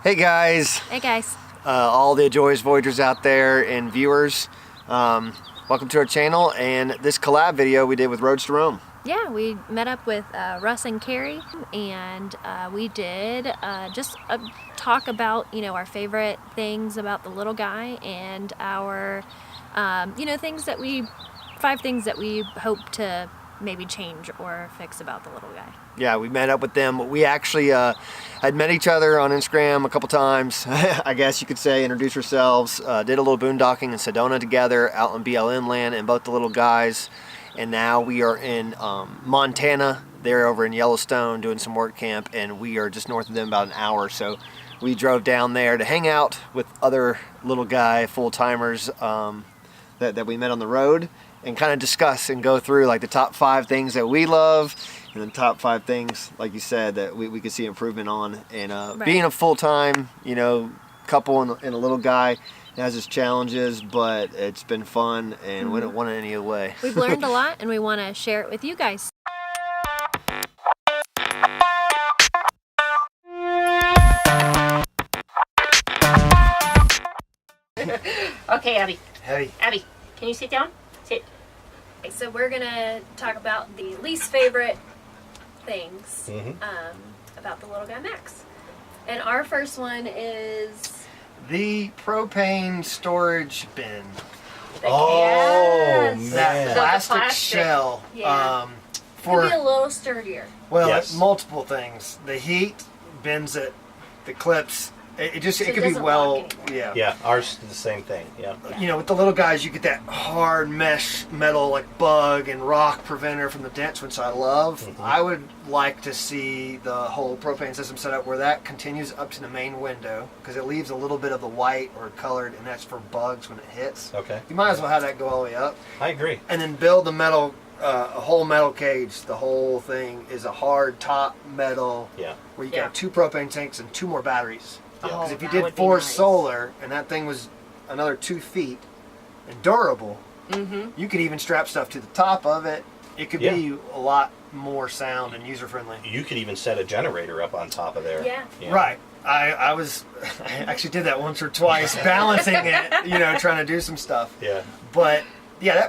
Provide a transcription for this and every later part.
Hey guys. Hey guys. All the Joyous Voyagers out there and viewers. Welcome to our channel and this collab video we did with Roads to Rome. Yeah, we met up with Russ and Carrie, and we did just talk about, our favorite things about the little guy and our, 5 things that we hope to maybe change or fix about the little guy. Yeah, we met up with them. We actually had met each other on Instagram a couple times, I guess you could say, introduced ourselves, did a little boondocking in Sedona together, out in BLM land, and both the little guys. And now we are in Montana. They're over in Yellowstone doing some work camp, and we are just north of them about an hour. So we drove down there to hang out with other little guy full-timers that we met on the road, and kind of discuss and go through like the top 5 things that we love, and then top 5 things, like you said, that we could see improvement on. And right. Being a full-time, couple and a little guy, it has its challenges, but it's been fun, and we don't want it any other way. We've learned a lot, and we want to share it with you guys. Okay, Abby. Hey. Abby, can you sit down? Sit. Okay, so we're gonna talk about the least favorite things about the little guy Max. And our first one is The propane storage bin. Yes. That So the plastic shell. Yeah. For could be a little sturdier. Yes. multiple things. The heat bends it, the clips. It So could it be doesn't well, lock anymore. yeah. Yeah, ours is the same thing. Yeah. With the little guys, you get that hard mesh metal, like bug and rock preventer from the dents, which I love. I would like to see the whole propane system set up where that continues up to the main window, because it leaves a little bit of the white or colored, and that's for bugs when it hits. Okay. You might as well have that go all the way up. I agree. And then build the metal, a whole metal cage. The whole thing is a hard top metal, Yeah. where you Yeah. got 2 propane tanks and 2 more batteries. Because Oh, if you that did would be 4 nice. solar and that thing was another 2 feet and durable, you could even strap stuff to the top of it. It could be a lot more sound and user friendly. You could even set a generator up on top of there. Yeah. Right. I actually did that once or twice, balancing it, trying to do some stuff. Yeah. But yeah,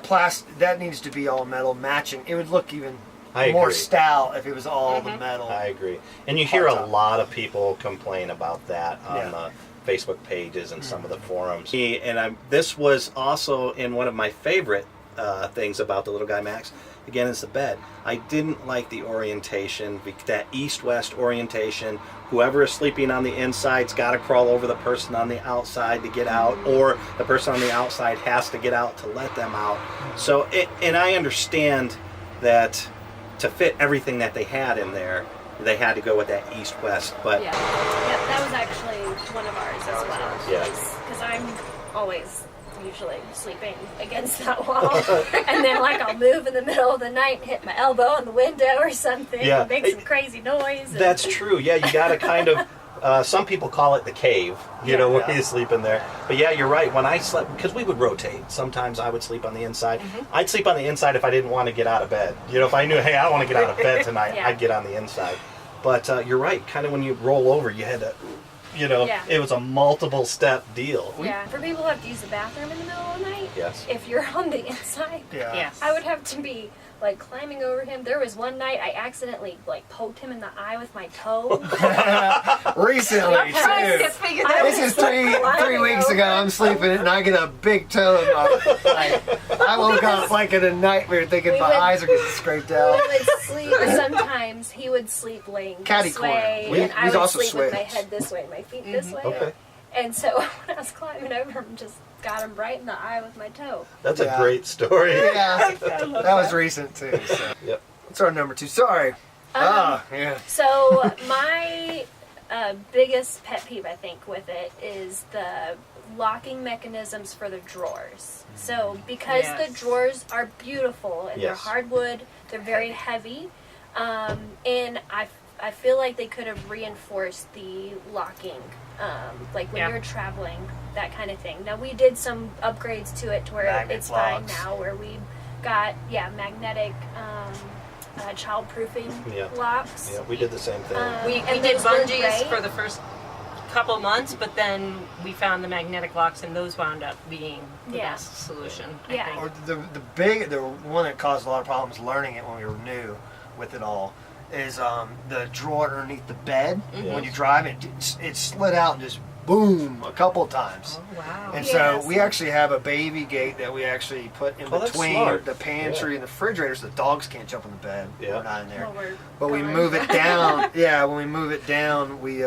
that needs to be all metal matching. It would look even I more agree. stout if it was all the metal. I agree. And you hear a Hard top. lot of people complain about that on Yeah. the Facebook pages and some of the forums. This was also in one of my favorite things about the little guy Max. Again, is the bed. I didn't like the orientation, that east-west orientation. Whoever is sleeping on the inside's got to crawl over the person on the outside to get out, or the person on the outside has to get out to let them out. So, and I understand that to fit everything that they had in there, they had to go with that east-west. But Yeah, that was actually one of ours as well. Yeah. Because I'm always usually sleeping against that wall. And then I'll move in the middle of the night and hit my elbow on the window or something. Yeah. And make some crazy noise. that's true. Yeah, you got to kind of. Some people call it the cave, where you sleep in there. But yeah, you're right. When I slept, because we would rotate. Sometimes I would sleep on the inside. I'd sleep on the inside if I didn't want to get out of bed. If I knew, hey, I don't want to get out of bed tonight, Yeah. I'd get on the inside. But you're right. Kind of when you roll over, you had to, Yeah. it was a multiple step deal. Yeah, for people who have to use the bathroom in the middle of the night, Yes. if you're on the inside, Yeah. Yes. I would have to be climbing over him. There was one night I accidentally poked him in the eye with my toe. Recently, too. This is three weeks ago. I'm sleeping and I get a big toe in my I woke up in a nightmare thinking my eyes are getting scraped out. We would sleep, sometimes he would sleep laying Catty this way, corner. and I We'd would also sleep with my switch. head this way and my feet this way. Okay. And so when I was climbing over him, just got him right in the eye with my toe. That's Yeah. a great story. Yeah, that was recent too. So. Yep. What's our number 2? Sorry. Yeah. So my biggest pet peeve, I think, with it is the locking mechanisms for the drawers. So because the drawers are beautiful and they're Yes. hardwood, they're very heavy, and I feel like they could have reinforced the locking, when Yeah. you're traveling, that kind of thing. Now we did some upgrades to it to where Magnet it's fine locks. now, where we got magnetic child-proofing Yeah. locks. Yeah, we did the same thing. We And did those were bungees great. for the first couple months, but then we found the magnetic locks, and those wound up being the Yeah. best solution. I Yeah. think. Or the one that caused a lot of problems learning it when we were new with it all is the drawer underneath the bed. When you drive it slid out and just boom a couple of times. Oh, wow. And Yes. so we actually have a baby gate that we actually put in that's between smart. the pantry and the refrigerator so the dogs can't jump in the bed. Yeah. We're not in there. Well, we're But we gone. move it down. Yeah, when we move it down, we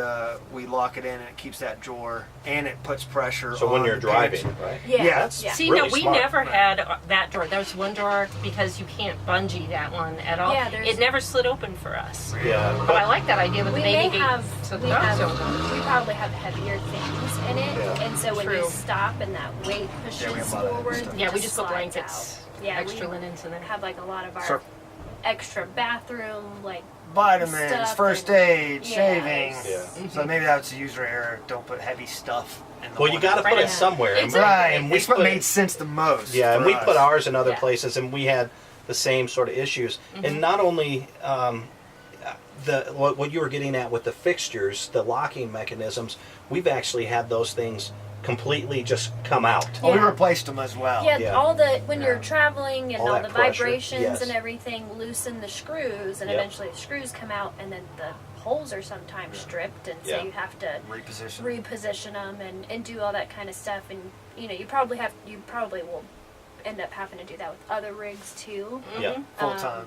lock it in and it keeps that drawer and it puts pressure So on when you're the driving, pantry. right? Yeah. Yeah. Yeah. See, Really no, we smart. never had that drawer. There's one drawer because you can't bungee that one at all. Yeah, there's- It never slid open for us. Yeah. But I like that idea with We the may baby gate. have, So we the dogs have, don't go. we probably have heavier things in it, Yeah. and so when True. you stop and that weight pushes Yeah, we have a lot of forward, stuff. it Yeah, we just put slides blankets, out. Yeah, extra we linens in there. have like a lot of our So- extra bathroom, like Vitamins, stuff first and- aid, Yeah, shaving. Yeah. So maybe that's a user error. Don't put heavy stuff in the Well, you got to put Right. it somewhere. And Right, And we it's what put, made sense the most. yeah, and for we us. put ours in other Yeah. places, and we had the same sort of issues. And not only what you were getting at with the fixtures, the locking mechanisms, we've actually had those things completely just come out. Well, we Yeah. replaced them as well. yeah, Yeah. all the when you're Yeah. traveling and All all, that the pressure, vibrations yes. and everything loosen the screws, and Yep. eventually the screws come out, and then the holes are sometimes stripped, and so Yeah. you have to Reposition. reposition them and do all that kind of stuff, and you probably will end up having to do that with other rigs too. Yeah, Full time.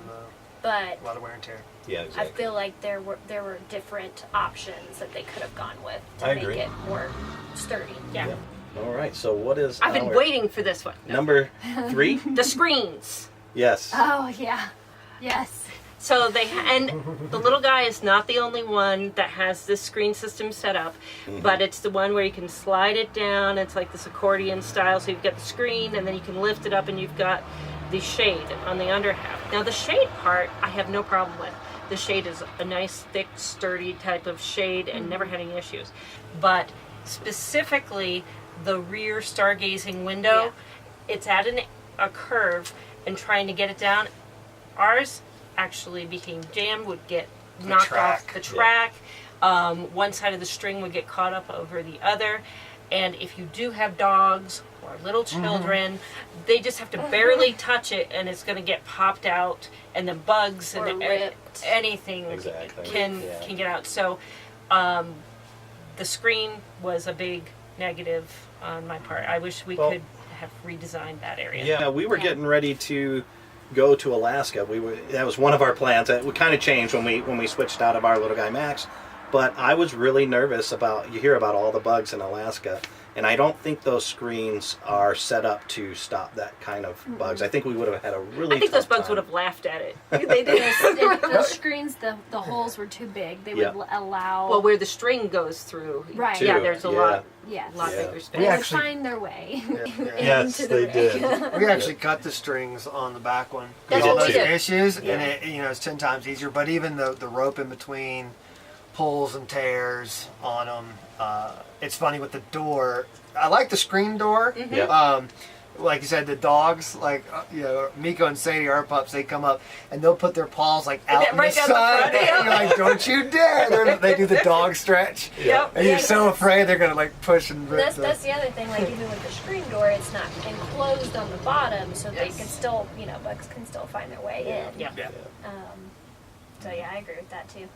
But A lot of wear and tear. yeah, I exactly. feel like there were different options that they could have gone with to I make agree. it more sturdy. Yeah. All right, so what is I've been our waiting for this one. number 3? The screens. Yes. Oh yeah, yes. So and the little guy is not the only one that has this screen system set up, but it's the one where you can slide it down. It's like this accordion style. So you've got the screen, and then you can lift it up, and you've got the shade on the under half. Now the shade part, I have no problem with. The shade is a nice, thick, sturdy type of shade, and never had any issues. But specifically, the rear stargazing window, it's at a curve, and trying to get it down. Ours actually became jammed, would get knocked off track. the track. One side of the string would get caught up over the other. And if you do have dogs or little children, they just have to barely touch it, and it's going to get popped out, and then bugs Or and ripped. anything Exactly. can get out. So the screen was a big negative on my part. I wish we Well- could have redesigned that area. Yeah, we were Yeah. getting ready to go to Alaska. That was one of our plans. That kind of changed when we switched out of our little guy Max. But I was really nervous about, you hear about all the bugs in Alaska, and I don't think those screens are set up to stop that kind of bugs. I think we would have had a really I think those tough bugs time. would have laughed at it. They did. The screens, the holes were too big. They Yeah. would allow. Well, where the string goes through. Right. Yeah, Too, there's a yeah. lot yes. lot Yeah. bigger space. They We would actually- find their way. Yes, into the they rig. did. We actually cut the strings on the back one. That's all what those we did. issues, Yeah. and it's 10 times easier. But even the rope in between pulls and tears on them. It's funny with the door. I like the screen door. Yeah. Like you said, the dogs, like Miko and Sadie, our pups, they come up and they'll put their paws like out in Right the down the sun. front, yeah. You're like, don't you dare! They do the dog stretch, Yep. and you're Yeah, so afraid they're gonna like push and rip. That's the other thing. Like even with the screen door, it's not enclosed on the bottom, so they Yes. can still, bugs can still find their way in. Yeah. Yeah. So yeah, I agree with that too.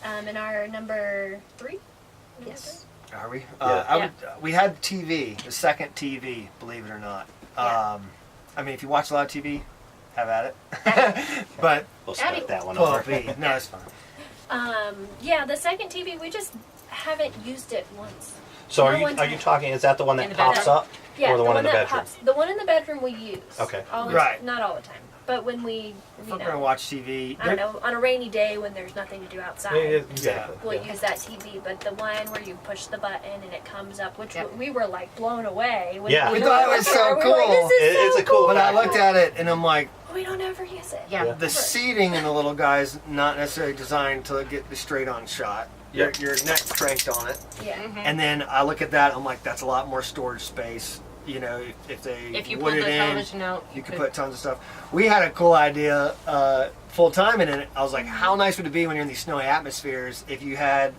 And our number 3. Yes. Are we? Yeah. We had TV, the second TV, believe it or not. Yeah. I mean, if you watch a lot of TV, have at it. But We'll Abby- skip that one pull over. B. No, it's fine. Yeah, the second TV, we just haven't used it once. So No one are you time. talking? Is that the one In that the pops bedroom. up, Yeah, or the one in the that bedroom? pops. The one in the bedroom we use. Okay. All the Right. Not all the time, but when we, If we're gonna watch TV, I don't know, on a rainy day when there's nothing to do outside. Yeah, exactly. We'll Yeah. use that TV, but the one where you push the button and it comes up, which Yep. we were like blown away. When Yeah. We thought it was so We were like, cool. this is It's so a cool But I factor. looked at it and I'm like, We don't ever use it. Yeah. the seating in the little guy's not necessarily designed to get the straight on shot. Yep. Your neck's cranked on it. Yeah. And then I look at that, I'm like, that's a lot more storage space you know, if they If you wood pulled it the in, television out, you could put tons of stuff. We had a cool idea full time, and I was like, how nice would it be when you're in these snowy atmospheres if you had,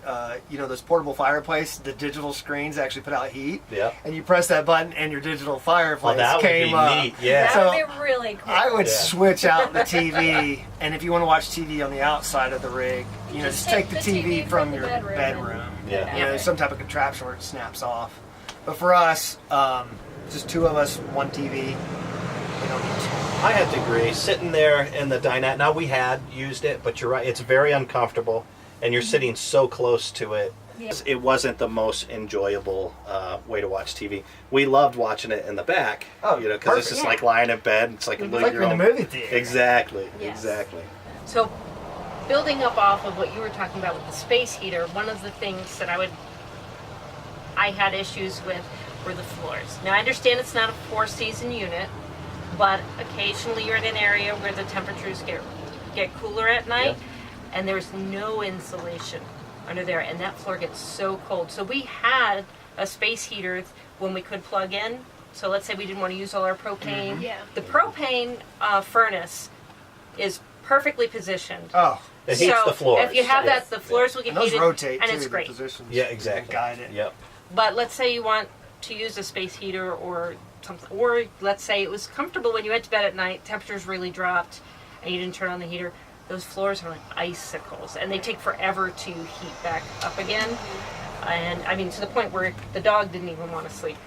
you know, those portable fireplace, the digital screens actually put out heat, and you press that button and your digital fireplace came up. Neat. Yeah. That would be really cool. I would switch out the TV, and if you want to watch TV on the outside of the rig, you know, just take the TV from your bedroom. Yeah. You know, some type of contraption where it snaps off. But for us, just two of us, one TV. We don't need two. I have to agree. Sitting there in the dinette, now we had used it, but you're right, it's very uncomfortable, and you're sitting so close to it. Yeah. It wasn't the most enjoyable way to watch TV. We loved watching it in the back, you know, because it's just like lying in bed. It's like a It's like you're in the movie theater. Exactly, Yes. exactly. So, building up off of what you were talking about with the space heater, one of the things that I had issues with were the floors. Now I understand it's not a 4-season unit, but occasionally you're in an area where the temperatures get cooler at night, and there's no insulation under there, and that floor gets so cold. So we had a space heater when we could plug in. So let's say we didn't want to use all our propane. Yeah. The propane furnace is perfectly positioned. Oh, It heats the floors. If you have that, the floors will get and those heated, rotate and too, it's the great. positions. Yeah, exactly. Guide it. Yep. But let's say you want to use a space heater or something, or let's say it was comfortable when you went to bed at night, temperatures really dropped, and you didn't turn on the heater. Those floors are like icicles, and they take forever to heat back up again. And I mean, to the point where the dog didn't even want to sleep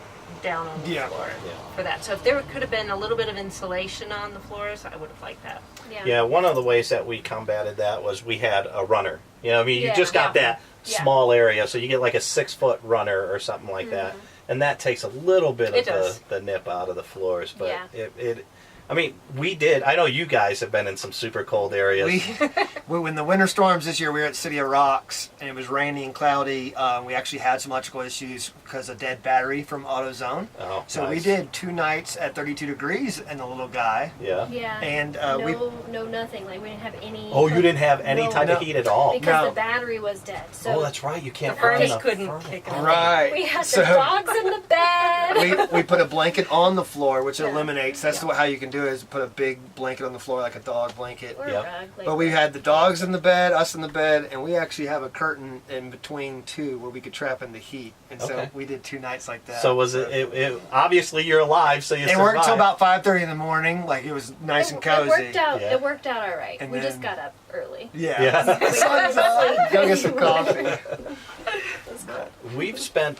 down on the floor for that. So if there could have been a little bit of insulation on the floors, I would have liked that. Yeah, one of the ways that we combated that was we had a runner. You know, I mean, you just got that small area, so you get like a 6-foot runner or something like that, and that takes a little bit of the nip out of the floors. But I mean, we did. I know you guys have been in some super cold areas. When the winter storms this year, we were at City of Rocks, and it was rainy and cloudy. We actually had some electrical issues because of dead battery from AutoZone. Oh, so nice. we did 2 nights at 32 degrees in the little guy. Yeah. Yeah. And no, nothing. Like we didn't have any. Oh, you didn't have any type of heat at all. Because the battery was dead. So that's right. You can't. The furnace couldn't kick it. Right. we had the dogs in the bed. we put a blanket on the floor, which eliminates. That's how you can do it, is put a big blanket on the floor like a dog blanket. Or a rug, like But we had the dogs in the bed, us in the bed, and we actually have a curtain in between two where we could trap in the heat. And so we did 2 nights like that. So was it obviously you're alive, so you It survived. worked until about 5:30 in the morning. Like it was nice and cozy. It worked out all right. And we then- just got up early. Yeah. The sun's up. Go get some coffee. We've spent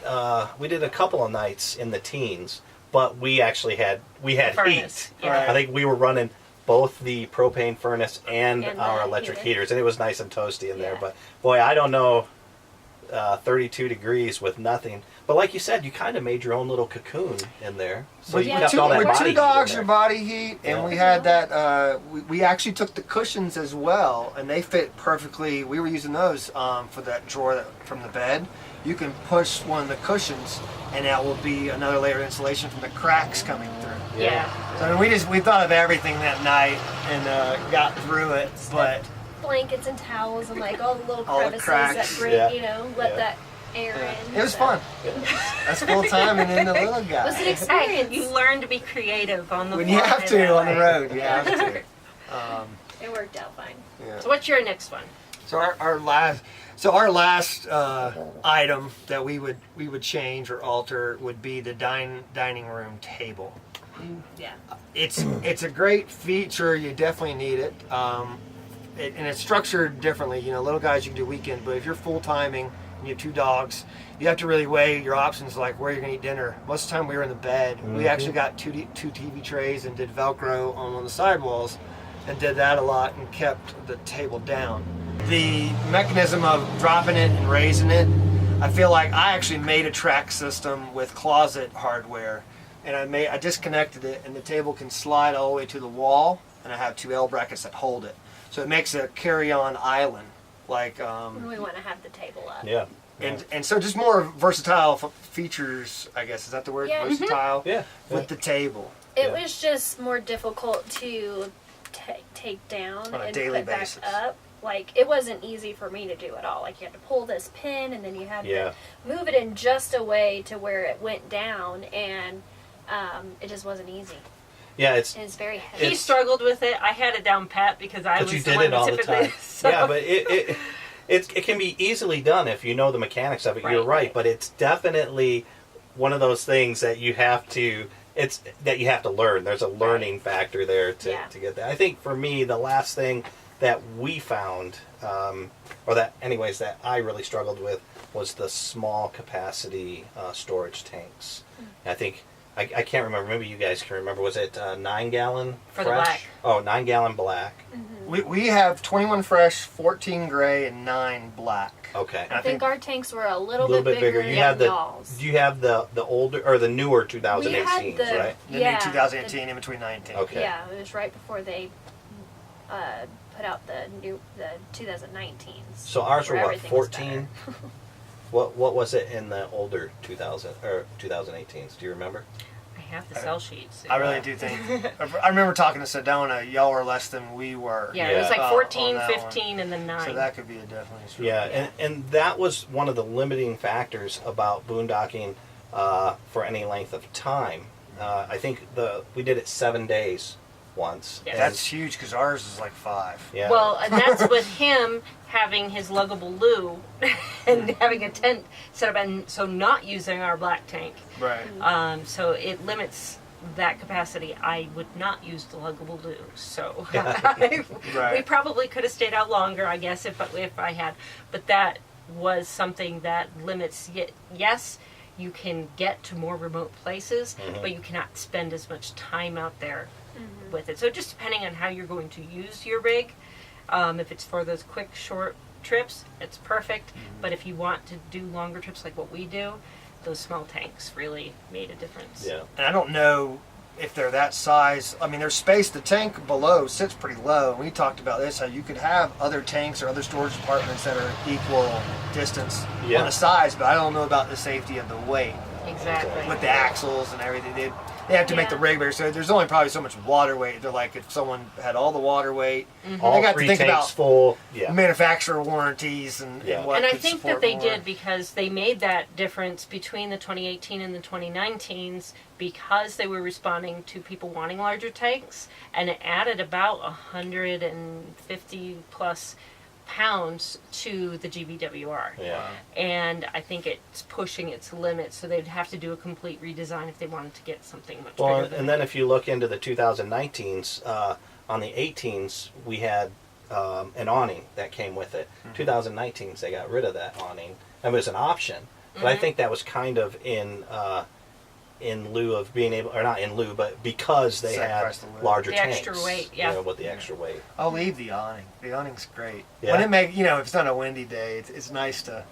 we did a couple of nights in the teens, but we actually had Furnace, heat. yeah. I think we were running both the propane furnace and And our the electric heater. heaters, and it was nice and toasty in there. Yeah. But boy, I don't know, 32 degrees with nothing. But like you said, you kind of made your own little cocoon in there. So you kept all that with body 2 heat in dogs, there. your body heat, and we had that. We actually took the cushions as well, and they fit perfectly. We were using those for that drawer from the bed. You can push one of the cushions, and that will be another layer of insulation from the cracks coming through. Yeah. So I mean, we thought of everything that night and got through it, but Blankets and towels and like all the little All the crevices cracks. that break, let that air in. it was so. fun. That's full time, and then the little guy. It was an Hey, experience. you learn to be creative on the When floor you have in to that on the way. road, you have to. It worked out fine. Yeah. So what's your next one? So our last item that we would change or alter would be the dining room table. Yeah. It's a great feature. You definitely need it. And it's structured differently. You know, little guys you can do weekend, but if you're full timing and you have 2 dogs, you have to really weigh your options, like where you're gonna eat dinner. Most of the time we were in the bed. We actually got two TV trays and did Velcro on one of the sidewalls, and did that a lot and kept the table down. The mechanism of dropping it and raising it, I feel like I actually made a track system with closet hardware, and I disconnected it, and the table can slide all the way to the wall, and I have 2 L brackets that hold it. So it makes a carry-on island, like When we want to have the table up. Yeah. and so just more versatile features, I guess. Is that the word? Yeah. Versatile. Yeah. With the table. It was just more difficult to take down On a and daily put back basis. up. Like, it wasn't easy for me to do at all. Like, you had to pull this pin, and then you had to move it in just a way to where it went down. And it just wasn't easy. Yeah, it's And it's very heavy. He struggled with it. I had it down pat because I was you the did one it all that the typically. time. So. Yeah, but it can be easily done if you know the mechanics of it. You're Right, right, right. but it's definitely one of those things that you have to learn. There's a learning factor there to get that. I think for me, the last thing that we found, or that anyways that I really struggled with, was the small capacity storage tanks. I think I can't remember. Maybe you guys can remember. Was it 9 gallon For fresh? the black. Oh, 9 gallon black. We have 21 fresh, 14 gray, and 9 black. Okay. I think our tanks were a little Little bit bit bigger. than You have the. y'all's. Do you have the older or the newer 2018s, the- right? The Yeah, new 2018 in between 19. Okay. Yeah, it was right before they put out the 2019s. So ours were where what, everything was 14? better. What was it in the older 2000 or 2018s? Do you remember? I have the cell sheets. I really do think. I remember talking to Sedona. Y'all were less than we were. Yeah, it was like on 14, that one. 15, and then 9. So that could be a definitely. Yeah, and that was one of the limiting factors about boondocking for any length of time. I think we did it 7 days once. Yeah. and- That's huge because ours is like 5. yeah. Well, and that's with him having his luggable loo and having a tent set up, and so not using our black tank. Right. So it limits that capacity. I would not use the luggable loo, so Right. we probably could have stayed out longer, I guess, if I had. But that was something that limits. Yes, you can get to more remote places, but you cannot spend as much time out there with it. So just depending on how you're going to use your rig. If it's for those quick, short trips, it's perfect. But if you want to do longer trips like what we do, those small tanks really made a difference. yeah. And I don't know if they're that size. I mean, there's space. The tank below sits pretty low. We talked about this, how you could have other tanks or other storage departments that are equal distance Yeah. on the size, but I don't know about the safety of the weight Exactly. with the axles and everything. They have to make the Yeah. rig bigger, so there's only probably so much water weight. They're like, if someone had all the water weight, All they got to 3 think tanks about full. Yeah. manufacturer warranties and, Yeah. and what And I could think support that they more. did because they made that difference between the 2018 and the 2019s because they were responding to people wanting larger tanks, and it added about 150 plus pounds to the GVWR. Yeah. And I think it's pushing its limits, so they'd have to do a complete redesign if they wanted to get something much Well, bigger than and then if you look into the 2019s, on the 18s we had an awning that came with it. 2019s they got rid of that awning. It was an option, but I think that was kind of in lieu of being able, or not in lieu, but because they had Sacrifice the weight. larger The tanks. extra weight, yeah. You know, with the extra weight. I'll leave the awning. The awning's great. Yeah. When if it's not a windy day, it's nice to.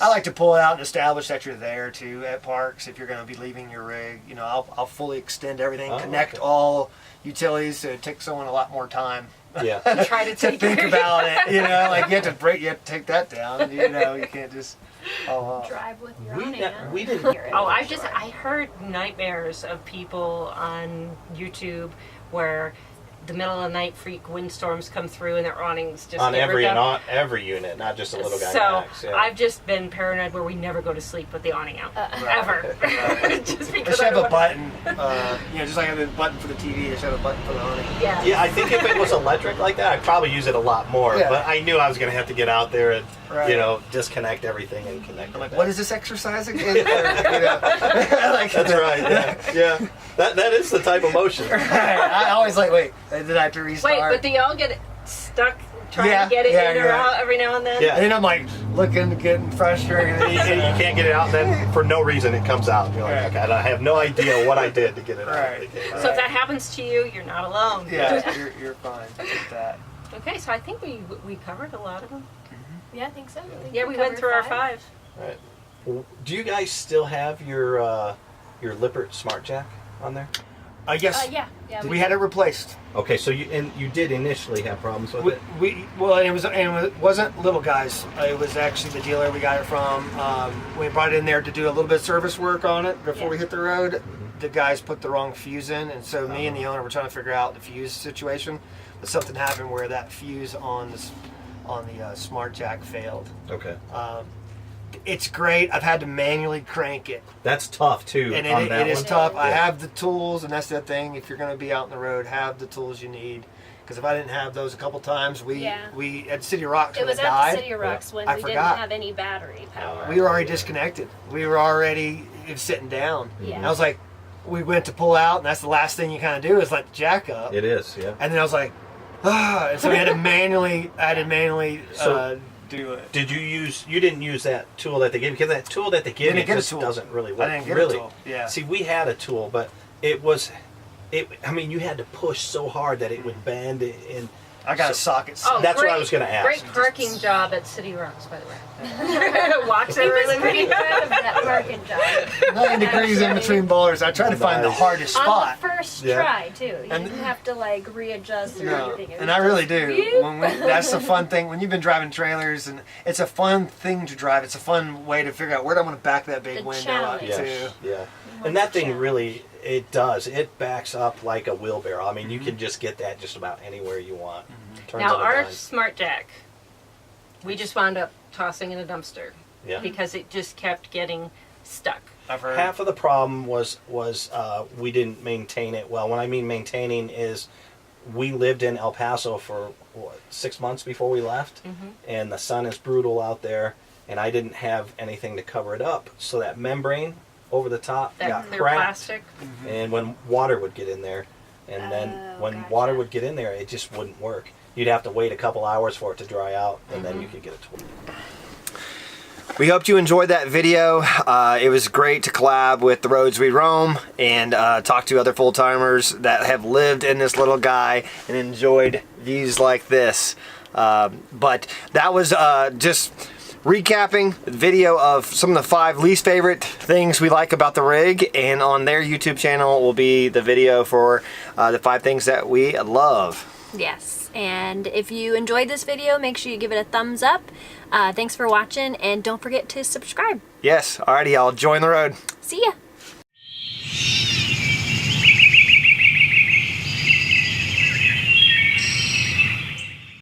I like to pull it out and establish that you're there too at parks. If you're going to be leaving your rig, I'll fully extend everything, Oh, connect okay. all utilities. So it takes someone a lot more time Yeah. You try to to take think care- about it. Like you have to take that down. You can't just. Oh, Drive with your We awning ne- on. we didn't- Oh, I heard nightmares of people on YouTube where the middle of the night freak windstorms come through and their awnings just On get every ripped up. not every unit, not just a little guy So max. Yeah. I've just been paranoid where we never go to sleep with the awning out ever. Just they because should I have don't a want- button. Just like a button for the TV. They should have a button for the awning. Yeah. Yeah, I think if it was electric like that, I'd probably use it a lot more. Yeah. But I knew I was going to have to get out there and, Right. disconnect everything and connect. I'm like, it what back. is this exercise again? Like, That's right. Yeah. That is the type of motion. I always wait, did I have to restart? Wait, but do y'all get stuck trying Yeah, to get it yeah, in or you're out right. every now and then? Yeah. And then I'm like looking, getting frustrated. And you can't get it out, and then for no reason it comes out. You're like, Right. okay, I have no idea what I did to get it Right. out. So if that happens to you, you're not alone. Yeah, you're fine with that. Okay, so I think we covered a lot of them. Yeah, I think so. I think Yeah, we went covered through our 5. 5. Right. Well, do you guys still have your Lippert Smart Jack on there? Yes, Yeah. we had it replaced. Okay, so you did initially have problems with it. It wasn't Little Guys. It was actually the dealer we got it from. We brought it in there to do a little bit of service work on it before we hit the road. The guys put the wrong fuse in, and so me and the owner were trying to figure out the fuse situation. But something happened where that fuse on the Smart Jack failed. Okay. It's great. I've had to manually crank it. That's tough too. And on it that is one. tough. I Yeah. have the tools, and that's the thing. If you're going to be out on the road, have the tools you need. Because if I didn't have those a couple times, we at City of Rocks It when was it at died, the City of Rocks when I we forgot. didn't have any battery power. we were already disconnected. We were already sitting down. Yeah. And I was like, we went to pull out, and that's the last thing you kind of do is let the jack up. It is, yeah. And then I was like, ah, and so we had to manually, So- do it. You didn't use that tool that they gave you, because that tool that they give you Didn't get a just tool. doesn't really work. I didn't get really. a tool. Yeah. See, we had a tool, but I mean, you had to push so hard that it would bend and I got a socket. Oh, That's what I great- was gonna ask. Great parking job at City Rocks, by the way. Walks He everywhere. was pretty proud of that parking job. 9 degrees in between boulders. I tried to find the Nice. hardest On spot. the first Yeah. try, too. You And- didn't have to, like, readjust or No, anything. It and was I really just, do. "Whew." That's the fun thing when you've been driving trailers, and it's a fun thing to drive. It's a fun way to figure out where do I want to back that big The window up challenge. to. yeah. want And that the thing challenge. really, it does. It backs up like a wheelbarrow. I mean, you can just get that just about anywhere you want. Turns Now, on a our dime. smart jack, we just wound up tossing in a dumpster Yeah. because it just kept getting stuck. I've heard. Half of the problem was we didn't maintain it well. When I mean maintaining is we lived in El Paso for 6 months before we left, and the sun is brutal out there, and I didn't have anything to cover it up, so that membrane over the top That got clear cracked, plastic. and when water would get in there, and then Oh, when gotcha. water would get in there, it just wouldn't work. You'd have to wait a couple hours for it to dry out, and then you could get it to work. We hoped you enjoyed that video. It was great to collab with The Roads We Roam and talk to other full-timers that have lived in this little guy and enjoyed views like this. But that was just recapping the video of some of the 5 least favorite things we like about the rig, and on their YouTube channel will be the video for the 5 things that we love. Yes, and if you enjoyed this video, make sure you give it a thumbs up. Thanks for watching, and don't forget to subscribe. Yes, alrighty, y'all, join the road. See ya!